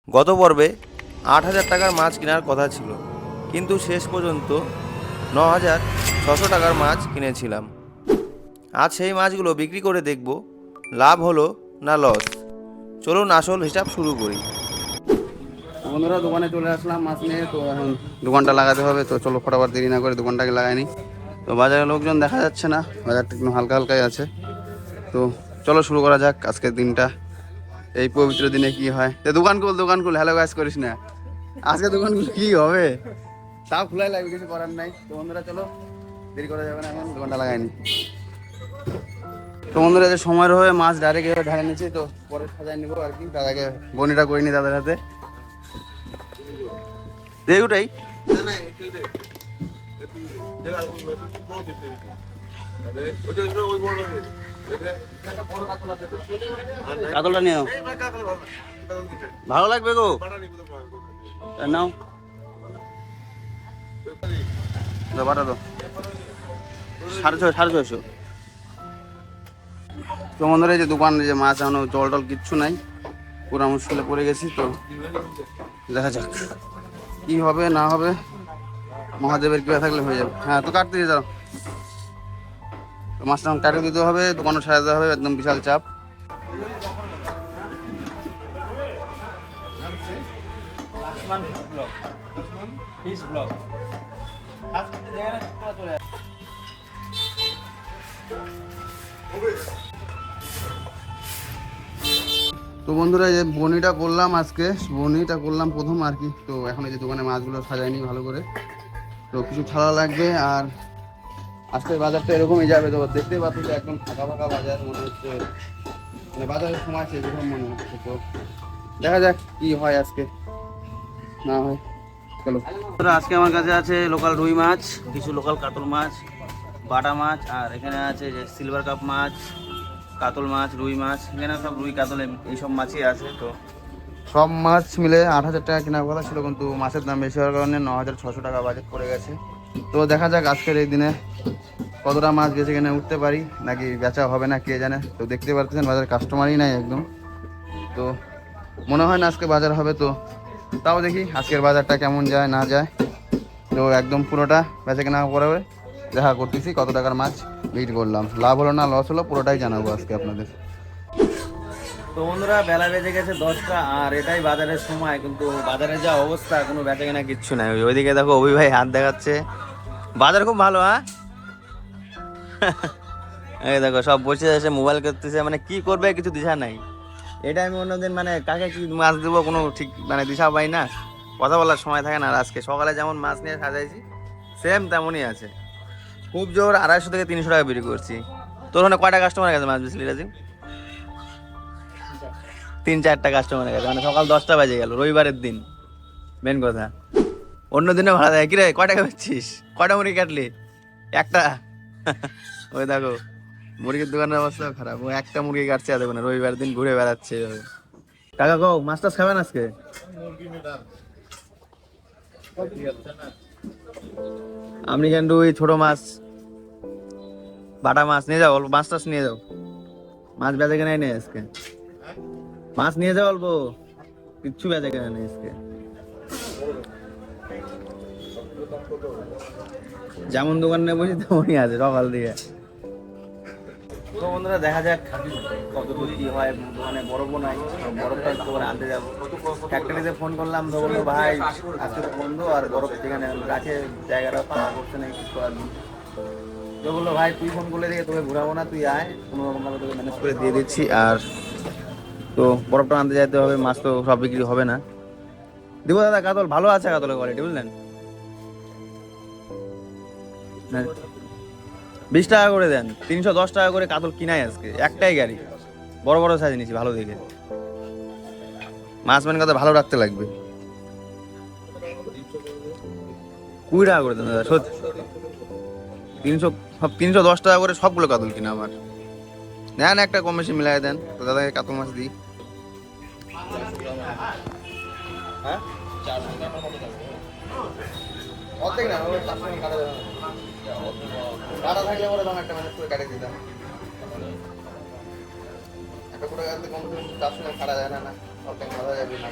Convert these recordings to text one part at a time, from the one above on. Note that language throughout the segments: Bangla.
গত পর্বে ৮,০০০ টাকার মাছ কেনার কথা ছিল, কিন্তু শেষ পর্যন্ত ৯,৬০০ টাকার মাছ কিনেছিলাম। আজ সেই মাছগুলো বিক্রি করে দেখব লাভ হলো না লস। চলুন আসল হিসাব শুরু করি। বন্ধুরা, দোকানে চলে আসলাম মাছ নিয়ে। তো এখন দোকানটা লাগাতে হবে, তো চলো ফটাফট দেরি না করে দোকানটাকে লাগাইনি। তো বাজারে লোকজন দেখা যাচ্ছে না, বাজারটা একটু হালকা হালকাই আছে। তো চলো শুরু করা যাক আজকের দিনটা, এই পবিত্র দিনে কি হয়। তো দোকান খুল হ্যালো গাইস করিস না, আজকে দোকান খুলে কি হবে, তাও খোলাই লাগবে, কিছু করার নাই। তো বন্ধুরা চলো, দেরি করা যাবে না, এখন দোকানটা লাগাইনি। তো বন্ধুরা, যে সময়ের হয়ে মাছ ডাইরেক্ট ঢালে নিচ্ছি, তো পরে সাজাই নিবো আর কি। তার আগে বনিটা করিনি তাদের হাতে দেখ ওটাই। কাতলটা নিও, ভালো লাগবে গো, নাও বাটা তো 650। তো বন্ধুরা, এই যে দোকানে যে মাছ আনো, জল টল কিচ্ছু নাই, পুরা মুশকিলে পড়ে গেছি। তো দেখা যাক কি হবে না হবে, মহাদেবের কৃপা থাকলে হয়ে যাবে। হ্যাঁ, তো কাটতে দিয়ে যাও, মাছটা কাটে দিতে হবে, দোকানও সাজাতে হবে, একদম বিশাল চাপ। তো বন্ধুরা, যে বনিটা করলাম আজকে, বনিটা করলাম প্রথম আর কি। তো এখন এই যে দোকানে মাছগুলো সাজাইনি ভালো করে, তো কিছু ছাড়া লাগবে। আর আজকের বাজারটা এরকমই যাবে, তো দেখতেই পাচ্ছি যে একদম ফাঁকা ফাঁকা বাজার মনে হচ্ছে, মানে বাজারের সময় আছে এরকম মনে হচ্ছে। তো দেখা যাক কি হয় আজকে না হয়। চলো, আজকে আমার কাছে আছে লোকাল রুই মাছ, কিছু লোকাল কাতল মাছ, বাটা মাছ, আর এখানে আছে যে সিলভার কাপ মাছ, কাতল মাছ, রুই মাছ। এখানে সব রুই কাতল এইসব মাছই আছে। তো সব মাছ মিলে ৮,০০০ টাকা কেনার কথা ছিল, কিন্তু মাছের দাম বেশি হওয়ার কারণে ৯,৬০০ টাকা বাজেট পড়ে গেছে। তো দেখা যাক আজকের এই দিনে কতটা মাছ বেঁচে কিনে উঠতে পারি, নাকি বেচা হবে না কে জানে। তো দেখতে পাচ্ছেন বাজার কাস্টমারই নাই একদম, তো মনে হয় না আজকে বাজার হবে। তো তাও দেখি আজকের বাজারটা কেমন যায় না যায়। তো একদম পুরোটা বেচা কেনা করে দেখা করতেছি কত টাকার মাছ বিক্রি করলাম, লাভ হলো না লস হলো পুরোটাই জানাবো আজকে আপনাদের। তো বন্ধুরা, বেলা বেজে গেছে 10টা, আর এটাই বাজারের সময়, কিন্তু বাজারের যা অবস্থা, কোনো বেচা কেনা কিচ্ছু নাই। ওইদিকে দেখো অভি ভাই হাত দেখাচ্ছে, বাজার খুব ভালো। হ্যাঁ, এই দেখো সব বসে এসে মোবাইল করতেছে, মানে কি করবে কিছু দিশা নাই। এটা আমি অন্যদিন মানে কাকে কি মাছ দেবো কোনো ঠিক মানে দিশা পাই না, কথা বলার সময় থাকে না। আর আজকে সকালে যেমন মাছ নিয়ে সাজাইছি সেম তেমনই আছে, খুব জোর 250 থেকে 300 টাকা বিক্রি করছি। তোর ওখানে কয়টা কাস্টমার গেছে মাছ বেচলি রাজীব? 3-4টা কাস্টমার গেছে, মানে সকাল 10টা বাজে গেল রবিবারের দিন। মেন কথা, অন্য দিনে ভাড়া দেয় কিরে, কয় টাকা বেচছিস, কয়টা মুরগি কাটলি? একটা। ওই দেখো মুরগির দোকানের অবস্থা খারাপ, ও একটা মুরগি কাটছে আর দেখো না, রবিবার দিন ঘুরে বেড়াচ্ছে এভাবে। টাকা কও, মাছ টাছ খাবেন আজকে? আপনি কিন্তু ওই ছোট মাছ, বাটা মাছ নিয়ে যাও, অল্প মাছ টাছ নিয়ে যাও, মাছ বেচে কেনাই নেই আজকে। মাছ নিয়ে যাও অল্প, কিচ্ছু বেচে কেনা নেই আজকে। যেমন দোকানে বসি তেমনই আছে সকাল দিয়ে। তো বন্ধুরা, দেখা যাক কত দূর কি হয়। দোকানে বরফও নাই, বরফটা দোকানে আনতে যাবো। ফ্যাক্টরিতে ফোন করলাম, তো বললো ভাই আজকে তো বন্ধ, আর বরফ যেখানে রাখে জায়গাটা পাওয়া করছে না, কিছু করার নেই। তো বললো ভাই তুই ফোন করলে দেখে তোকে ঘুরাবো না, তুই আয়, কোনো রকম ভাবে তোকে ম্যানেজ করে দিয়ে দিচ্ছি। আর তো বরফটা আনতে যেতে হবে, মাছ তো সব বিক্রি হবে না। দিব দাদা, কাতল ভালো আছে, কাতলের কোয়ালিটি বুঝলেন, 20 টাকা করে দেন, 310 টাকা করে কাতল কিনাই আজকে, একটাই গাড়ি, বড় বড় সাইজ নিয়েছি ভালো দেখে। মাছ মানে কথা ভালো রাখতে লাগবে। 20 টাকা করে দেন দাদা, সত্যি 310 টাকা করে সবগুলো কাতল কিনা আমার। নেন একটা কম বেশি মিলাই দেন, তো দাদাকে কাতল মাছ দিই। হ্যাঁ, অর্ধেক না, কাটা থাকলে পরে দাম একটা ম্যানেজ করে কাটিয়ে দিতাম। একটা পুরো কম 400 কাটা যায় না, অর্ধেক কাটা যাবে না।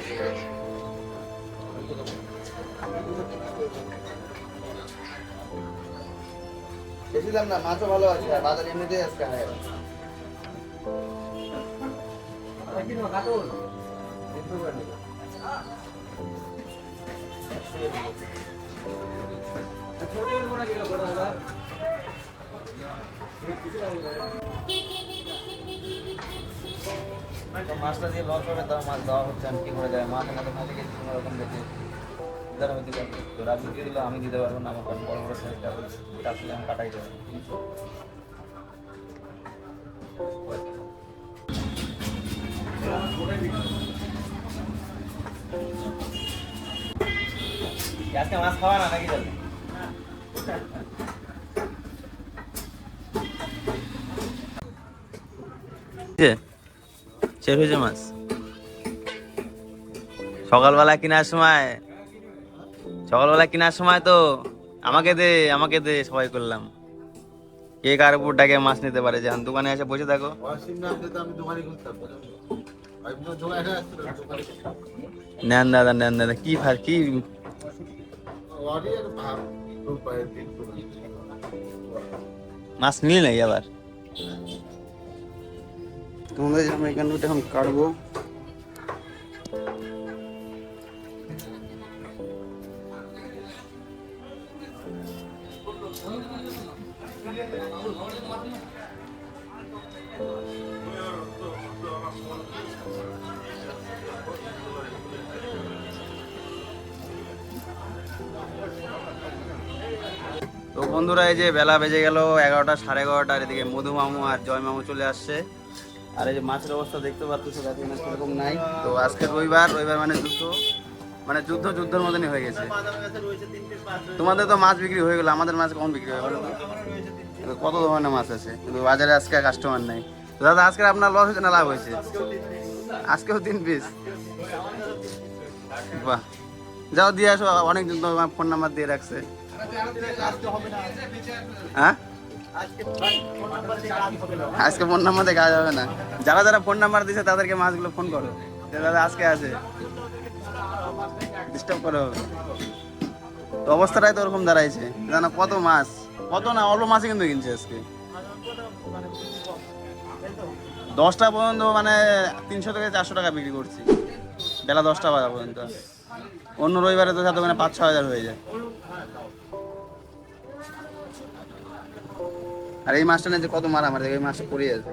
বেশি দাম না, মাছও ভালো আছে, আর বাজার এমনিতেই আজকে হাই। মাছটা দিয়ে লস হবে, তাও মাছ দেওয়া হচ্ছে, আমি কি করে দেয় মাছ আমাদের মাঝে গেছি কোনো রকম দেখে আমি দিতে তো রাজু দিয়ে দিলে আমি দিতে পারবো না, আমার কাছে বড় বড় সাইজটা আসলে আমি কাটাই দেবো। আজকে মাছ খাওয়া না নাকি যাবে? শেষ হয়েছে মাছ সকালবেলা কেনার সময় তো আমাকে দে সবাই করলাম, কে কার উপর ডাকে মাছ নিতে পারে, যে দোকানে এসে বসে থাকো। নেন দাদা কি মাছ নিলে নাকি আবার? তোমাদের আমি এখানে এখন কাটবো। তো বন্ধুরা এই যে বেলা বেজে গেল 11টা 11:30, এদিকে মধু মামু আর জয় মামু চলে আসছে। আর এই যে মাছের অবস্থা দেখতে পাচ্ছ সেরকম নাই। তো আজকে রবিবার যুদ্ধের মতনই হয়ে গেছে। তোমাদের তো মাছ বিক্রি হয়ে গেলো, আমাদের মাছ কখন বিক্রি হবে? কত ধরনের মাছ আছে, কিন্তু বাজারে আজকে কাস্টমার নাই। তো দাদা আজকে আপনার লস হয়েছে না লাভ হয়েছে? আজকেও 3 পিস। বাহ, যাও দিয়ে আসো, অনেকদিন তো ফোন নাম্বার দিয়ে রাখছে। হ্যাঁ, আজকে ফোন নাম্বার দিয়ে কাজ হবে না। যারা ফোন নাম্বার দিয়েছে তাদেরকে মাছগুলো ফোন করো, দাদা আজকে আছে, ডিস্টার্ব করা হবে। তো অবস্থাটাই তো ওরকম দাঁড়াইছে, জানো কত মাছ, কত না অল্প মাছই কিন্তু কিনছে আজকে। 10টা পর্যন্ত মানে 300 থেকে 400 টাকা বিক্রি করছি, বেলা 10টা বাজা পর্যন্ত। অন্য রবিবারে তো সাথে মানে 5-6 হাজার হয়ে যায়। আর এই মাছটা নিয়ে যে কত মারামারি, এই মাছটা পড়ে আছে।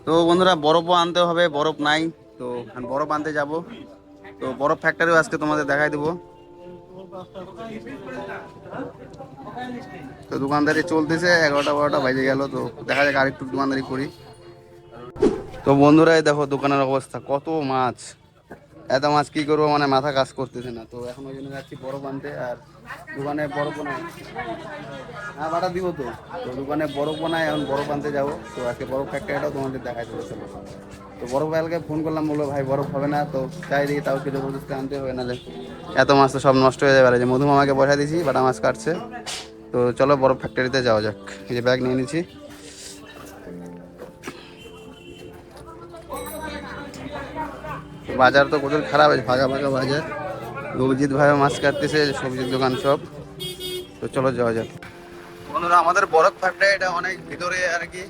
তো বন্ধুরা বরফও আনতে হবে, বরফ নাই, তো বরফ আনতে যাব। তো বরফ ফ্যাক্টরিও আজকে তোমাদের দেখাই দেবো। তো দোকানদারি চলতেছে, 11টা-12টা বাজে গেল। তো দেখা যাক আরেকটু দোকানদারি করি। তো বন্ধুরা এই দেখো দোকানের অবস্থা, কত মাছ, এত মাছ কি করবো, মানে মাথা কাজ করতেছে না। তো এখন ওই জন্য যাচ্ছি বরফ আনতে। আর দোকানে বরফ বানায়, হ্যাঁ বাটা দিব তো। তো দোকানে বরফ বানায়, এখন বরফ আনতে যাবো। তো আজকে বরফ ফ্যাক্টরিটাও তোমাদের দেখাই দেবো। চলো, তো বরফ ভাইকে ফোন করলাম, বললো ভাই বরফ হবে না। তো চাই দেখি, তাও কি জবরদস্তি আনতে হবে, নাহলে এত মাছ তো সব নষ্ট হয়ে যাবে। যে মধু মামাকে বসা দিয়েছি, বাটা মাছ কাটছে। তো চলো বরফ ফ্যাক্টরিতে যাওয়া যাক। এই যে ব্যাগ নিয়ে নিচ্ছি। বাজার তো প্রচুর খারাপ আছে, ফাঁকা বাজার। অভিজিৎ ভাইও মাছ কাটতেছে, সবজির দোকান সব। তো চলো যাওয়া যাক। বন্ধুরা আমাদের বরফ ফ্যাক্টরি এটা অনেক ভিতরে আর কি,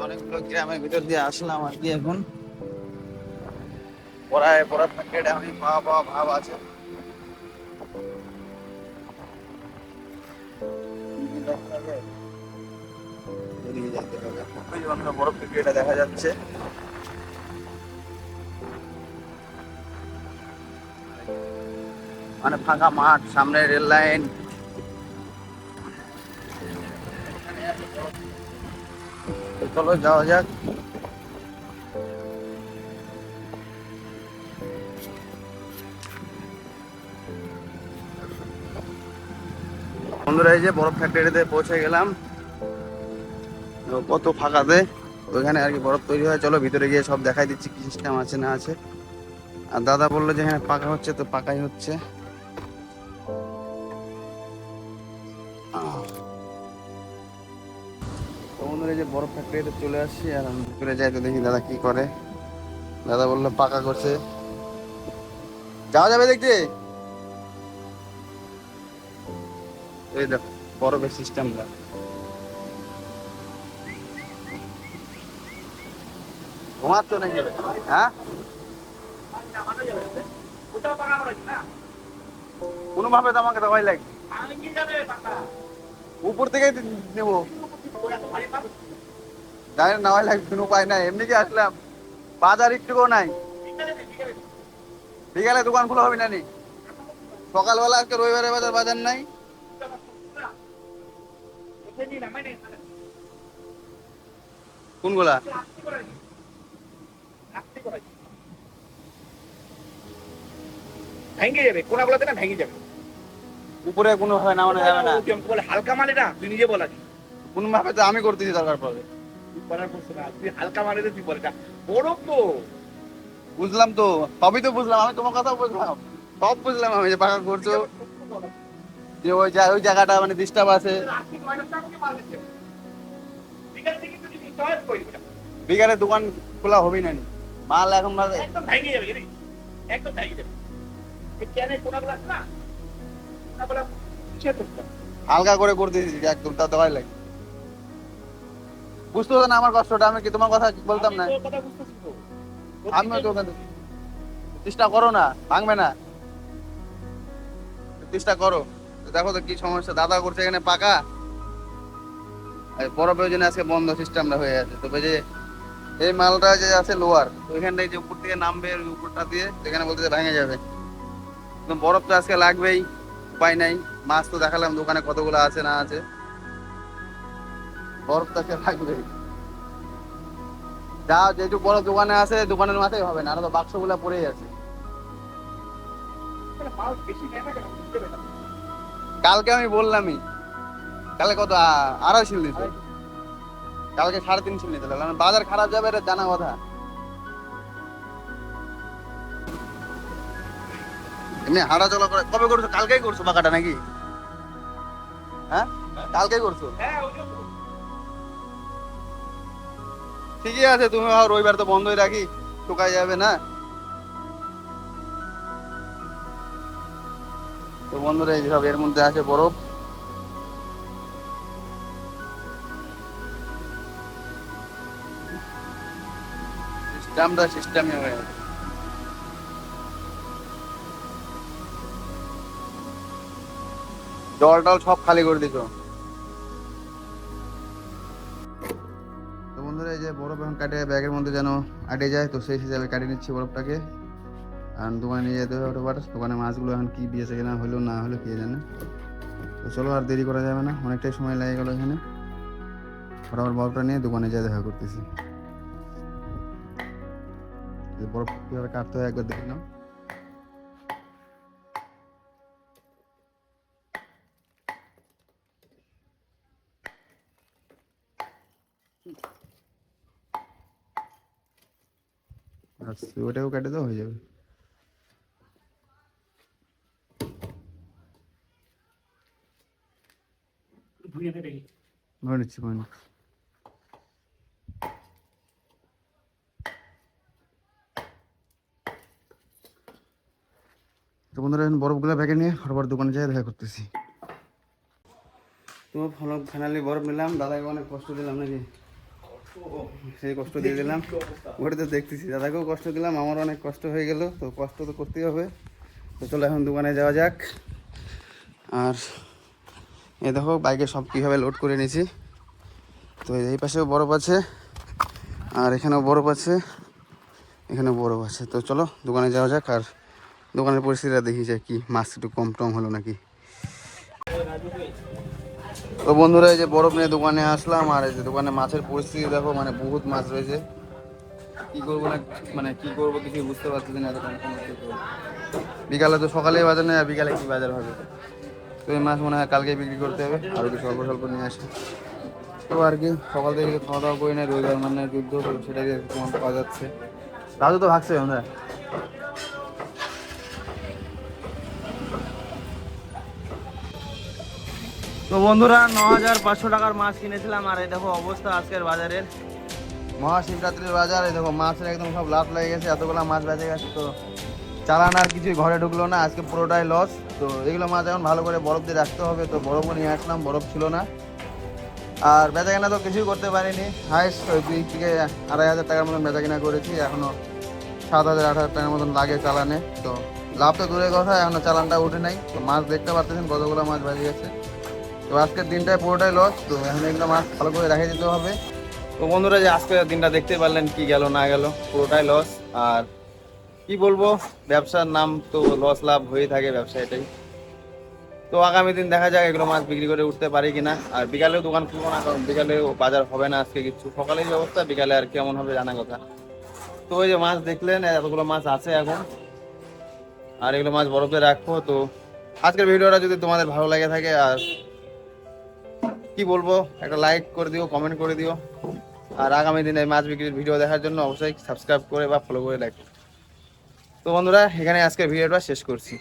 অনেকগুলো গ্রামের ভিতর দিয়ে আসলাম আর কি। এখন বরফ ফ্যাক্টরিটা আমি পাওয়া ভাব আছে। বরফ ফ্যাক্টরিটা দেখা যাচ্ছে। মানে ফাঁকা মাঠ, সামনে রেল লাইন। চলো যাওয়া যাক। বন্ধুরা এই যে বরফ ফ্যাক্টরিতে পৌঁছে গেলাম, কত ফাঁকাতে। ওইখানে আর কি বরফ তৈরি হয়। চলো ভিতরে গিয়ে সব দেখাই দিচ্ছি কি সিস্টেম আছে না আছে। আর দাদা বললো যে হ্যাঁ পাকা হচ্ছে, তো পাকাই হচ্ছে। বন্ধুরা এই যে বরফ ফ্যাক্টরিতে চলে আসছি, আর আমি ভিতরে যাই তো দেখি দাদা কি করে। দাদা বললো পাকা করছে, যাওয়া যাবে দেখতে? এই দেখো বরফের সিস্টেমটা। ঘুমাচ্ছ নাকি? হ্যাঁ, কোনোভাবে তো আমাকে দেওয়াই লাগবে। উপর থেকে নেবো, জানি না, নেওয়াই লাগবে, কোনো উপায় নাই। এমনি কি আসলাম, বাজার একটুকু নাই। বিকালে দোকান খোলা হবে না নি? সকালবেলা আজকে রবিবারে বাজার, বাজার নাই। কোনগুলা? ভেঙে যাবে, কোনাগুলোতে না ভেঙে যাবে। উপরে কোনো হয় নামানো যাবে না? বলে হালকা মালে না, তুই নিজে বলা কোনো ভাবে তো আমি করতেছি দরকার পড়ে। তুই করার করছো না, তুই হালকা মালে তুই বলে না বরফ তো। বুঝলাম তো, সবই তো বুঝলাম, আমি তোমার কথা বুঝলাম, সব বুঝলাম আমি, যে পাকা করছো, যে ওই জায়গাটা মানে ডিস্টার্ব আছে। বিকালে দোকান খোলা হবে না নি? মাল এখন একদম ভেঙে যাবে, একদম ভেঙে যাবে। এই ক্যানের কোনাগুলো আছে না, কোনাগুলো ছেড়ে দিতে হবে। হালকা করে করতেছি একদম, তা দেওয়াই লাগে। বুঝতে হবে না আমার কষ্টটা, আমি কি তোমার কথা বলতাম না? আমি তোর কথা বুঝতেছি তো। আমিও তো ওখানে চেষ্টা করো না, ভাঙবে না, চেষ্টা করো। দেখো তো কি সমস্যা, দাদা করছে এখানে পাকা, বরফের জন্য আজকে বন্ধ সিস্টেমটা হয়ে আছে। তবে যে এই মালটা যে আছে লোয়ার, ওইখানটায় যে উপর থেকে নামবে, ওই উপরটা দিয়ে সেখানে বলতে ভেঙে যাবে। বরফ তো আজকে লাগবেই, উপায় নাই। মাছ তো দেখালাম দোকানে কতগুলো আছে না আছে, বরফ তো আজকে লাগবেই। যা যেটুকু বড় দোকানে আছে, দোকানের মাথায় হবে না, আর তো বাক্সগুলো পড়েই আছে। মাল বেশি নেয় না কেন, বুঝতে পেরেছি। কালকে আমি বললামই, কালকে কত 2.5 শিল নিতে, কালকে 3.5 শিল নিতে লাগলাম। বাজার খারাপ যাবে, এটা জানা কথা। এমনি হাঁটা চলা করে কবে করছো? কালকেই করছো পাকাটা নাকি? হ্যাঁ, কালকেই করছো? হ্যাঁ, ওই জন্য। ঠিকই আছে, তুমি ভাবো রবিবার তো বন্ধই রাখি, ঠোকাই যাবে না। তো বন্ধুরা এই সব এর মধ্যে আছে বরফ। সিস্টেমই হয়ে গেছে। জল টল সব খালি করে দিছো। তো বন্ধুরা এই যে বরফ এখন কাটে ব্যাগের মধ্যে যেন আটে যায়, তো সেই হিসাবে কাটিয়ে নিচ্ছি বরফটাকে। আর দোকানে নিয়ে যেতে হবে ওটা, দোকানে মাছগুলো এখন কি দিয়েছে কিনা, হলো না হলো কে জানে। তো চলো আর দেরি করা যাবে না, অনেকটাই সময় লেগে গেলো এখানে। ফটাফট বরফটা নিয়ে দোকানে যা দেখা করতেছি। বরফ কিভাবে কাটতে হয় একবার দেখে নাও। আচ্ছা, ওটাও কেটে দাও, হয়ে যাবে। ধুয়ে দেবে। ভরে নিচ্ছি, ভরে নিচ্ছি। তো বন্ধুরা এখন বরফগুলো ব্যাগে নিয়ে ফটাফট দোকানে যাই দেখা করতেছি। তো ফাইনালি বরফ নিলাম, দাদাকে অনেক কষ্ট দিলাম নাকি? সেই কষ্ট দিয়ে দিলাম, ওটা তো দেখতেছি, দাদাকেও কষ্ট দিলাম, আমার অনেক কষ্ট হয়ে গেল। তো কষ্ট তো করতেই হবে। তো চলো এখন দোকানে যাওয়া যাক। আর এই দেখো বাইকে সব কীভাবে লোড করে নিয়েছি। তো এই পাশেও বরফ আছে, আর এখানেও বরফ আছে, এখানেও বরফ আছে। তো চলো দোকানে যাওয়া যাক, আর দোকানের পরিস্থিতিটা দেখি যায় কি, মাছ একটু কম টম হলো নাকি। তো বন্ধুরা এই যে বরফ নিয়ে দোকানে আসলাম, আর এই যে দোকানে মাছের পরিস্থিতি দেখো, মানে বহুত মাছ রয়েছে। কি করবো না, মানে কি করবো কিছু বুঝতে পারতেছি না। বিকালে তো সকালেই বাজার নেই, আর বিকালে কি বাজার হবে? তো এই মাছ মনে হয় কালকেই বিক্রি করতে হবে, আরও কিছু অল্প স্বল্প নিয়ে আসে। তো আর কি, সকাল থেকে খাওয়া দাওয়া করি না, রবিবার মানে যুদ্ধ, সেটাই তোমার পাওয়া যাচ্ছে। রাজু তো ভাগছে আমরা। তো বন্ধুরা 9,500 টাকার মাছ কিনেছিলাম, আর এই দেখো অবস্থা আজকের বাজারের। মহাশিবরাত্রির বাজার, এই দেখো মাছের একদম সব লাভ লেগে গেছে, এতগুলো মাছ বেঁচে গেছে। তো চালান আর কিছুই ঘরে ঢুকলো না, আজকে পুরোটাই লস। তো এগুলো মাছ এখন ভালো করে বরফ দিয়ে রাখতে হবে, তো বরফও নিয়ে আসলাম, বরফ ছিল না। আর বেচাকেনা তো কিছুই করতে পারিনি, হাইস্ট 2 থেকে 2,500 টাকার মতন বেচাকেনা করেছি, এখনো 7,000-8,000 টাকার মতন লাগে চালানে। তো লাভ তো দূরের কথা, এখনো চালানটা উঠে নাই। তো মাছ দেখতে পাচ্ছেন কতগুলো মাছ বাজি গেছে। তো আজকের দিনটাই পুরোটাই লস, তো এখন এগুলো মাছ ভালো করে রেখে দিতে হবে। তো বন্ধুরা, যে আজকের দিনটা দেখতে পারলেন কি গেল না গেল, পুরোটাই লস। আর কি বলবো, ব্যবসার নাম তো লস লাভ হয়ে থাকে, ব্যবসা এটাই। তো আগামী দিন দেখা যাক এগুলো মাছ বিক্রি করে উঠতে পারি কিনা। আর বিকালেও দোকান খুলবো না, কারণ বিকালেও বাজার হবে না আজকে কিছু, সকালেই ব্যবস্থা, বিকালে আর কেমন হবে জানা কথা। তো ওই যে মাছ দেখলেন, এতগুলো মাছ আছে এখন, আর এগুলো মাছ বরফে রাখবো। তো আজকের ভিডিওটা যদি তোমাদের ভালো লাগে থাকে, আর কি বলবো, একটা লাইক করে দিও, কমেন্ট করে দিও। আর আগামী দিনে মাছ বিক্রির ভিডিও দেখার জন্য অবশ্যই সাবস্ক্রাইব করে বা ফলো করে রাখো। তো বন্ধুরা, এখানে আজকের ভিডিওটা শেষ করছি।